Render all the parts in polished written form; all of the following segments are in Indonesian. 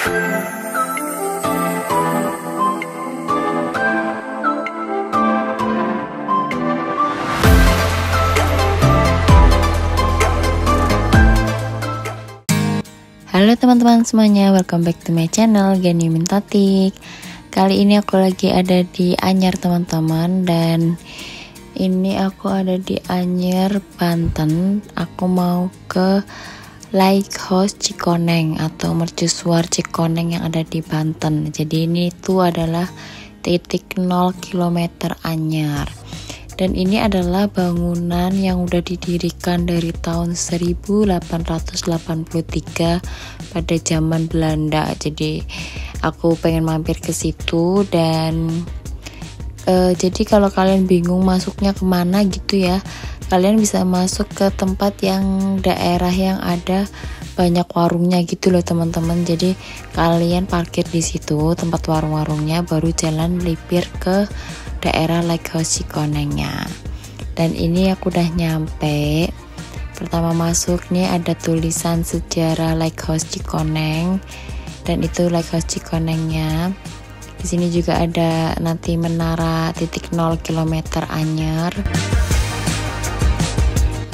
Halo teman-teman semuanya, welcome back to my channel Gani Mintotik. Kali ini aku lagi ada di Anyer teman-teman, dan ini aku ada di Anyer, Banten. Aku mau ke Lighthouse Cikoneng atau Mercusuar Cikoneng yang ada di Banten. Jadi ini tuh adalah titik 0 km Anyer. Dan ini adalah bangunan yang udah didirikan dari tahun 1883 pada zaman Belanda. Jadi aku pengen mampir ke situ, dan jadi kalau kalian bingung masuknya kemana gitu ya, kalian bisa masuk ke tempat yang daerah yang ada banyak warungnya gitu loh teman-teman. Jadi kalian parkir di situ tempat warung-warungnya, baru jalan melipir ke daerah Lighthouse Cikonengnya. Dan ini aku udah nyampe. Pertama masuk nih ada tulisan sejarah Lighthouse Cikoneng, dan itu Lighthouse Cikonengnya. Di sini juga ada nanti menara titik 0 km Anyer.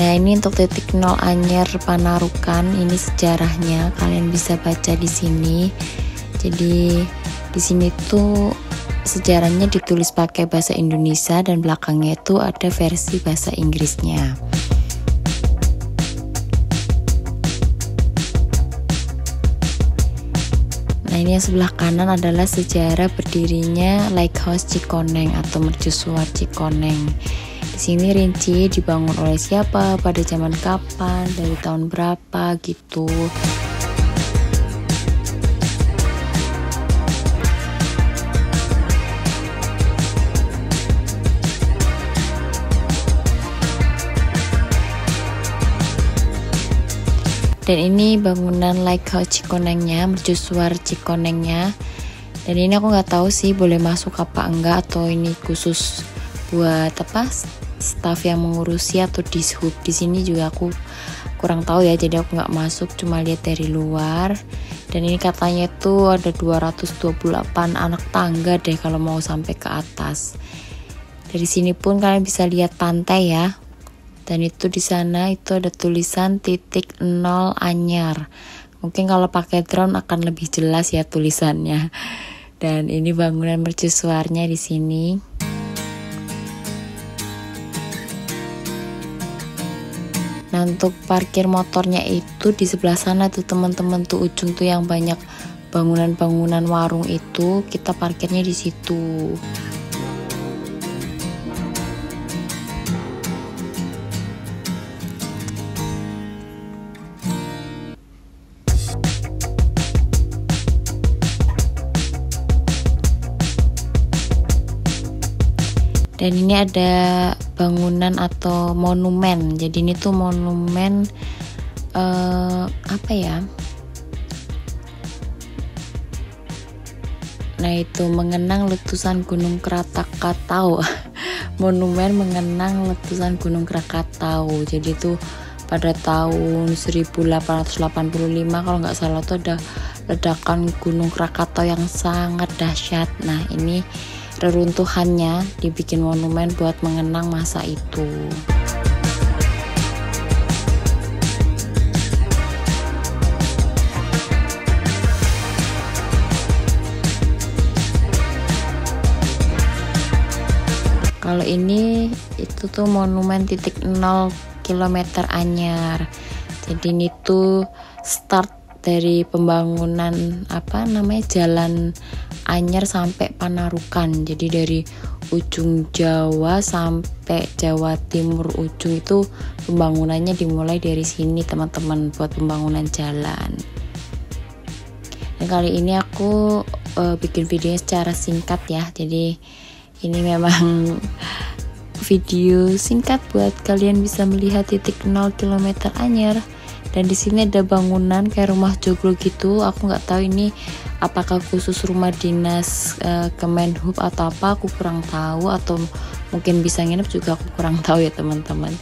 Nah, ini untuk titik 0 Anyer Panarukan, ini sejarahnya kalian bisa baca di sini. Jadi di sini tuh sejarahnya ditulis pakai bahasa Indonesia, dan belakangnya itu ada versi bahasa Inggrisnya. Nah, ini yang sebelah kanan adalah sejarah berdirinya Lighthouse Cikoneng atau Mercusuar Cikoneng. Di sini rinci dibangun oleh siapa, pada zaman kapan, dari tahun berapa gitu. Dan ini bangunan Lighthouse Cikonengnya, Mercusuar Cikonengnya. Dan ini aku nggak tahu sih boleh masuk apa enggak, atau ini khusus buat apa, staff yang mengurusi atau dishub. Di sini juga aku kurang tahu ya, jadi aku nggak masuk, cuma lihat dari luar. Dan ini katanya tuh ada 228 anak tangga deh kalau mau sampai ke atas. Dari sini pun kalian bisa lihat pantai ya. Dan itu di sana itu ada tulisan titik 0 Anyer. Mungkin kalau pakai drone akan lebih jelas ya tulisannya. Dan ini bangunan mercusuarnya di sini. Nah, untuk parkir motornya itu di sebelah sana tuh teman-teman, tuh ujung tuh yang banyak bangunan-bangunan warung itu, kita parkirnya di situ. Dan ini ada bangunan atau monumen. Jadi ini tuh monumen apa ya? Nah, itu mengenang letusan Gunung Krakatau. Monumen mengenang letusan Gunung Krakatau. Jadi itu pada tahun 1885 kalau nggak salah tuh ada ledakan Gunung Krakatau yang sangat dahsyat. Nah, ini reruntuhannya dibikin monumen buat mengenang masa itu. Kalau ini itu tuh monumen titik 0 km Anyer. Jadi ini tuh start dari pembangunan apa namanya jalan Anyer sampai Panarukan. Jadi dari ujung Jawa sampai Jawa Timur ujung itu pembangunannya dimulai dari sini teman-teman, buat pembangunan jalan. Dan kali ini aku bikin videonya secara singkat ya. Jadi ini memang video singkat buat kalian bisa melihat titik 0 km Anyer. Dan di sini ada bangunan kayak rumah joglo gitu. Aku nggak tahu ini apakah khusus rumah dinas Kemenhub atau apa, aku kurang tahu, atau mungkin bisa nginep juga, aku kurang tahu ya teman-teman.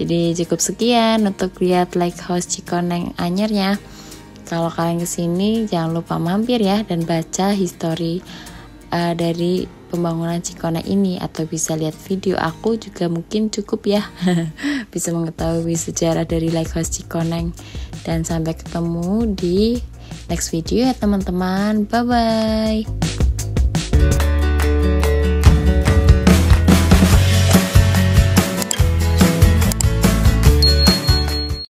Jadi cukup sekian untuk lihat Lighthouse Cikoneng Anyarnya. Kalau kalian kesini jangan lupa mampir ya dan baca history dari pembangunan Cikoneng ini, atau bisa lihat video aku juga mungkin cukup ya. Bisa mengetahui sejarah dari Lighthouse Cikoneng. Dan sampai ketemu di next video ya teman-teman. Bye bye.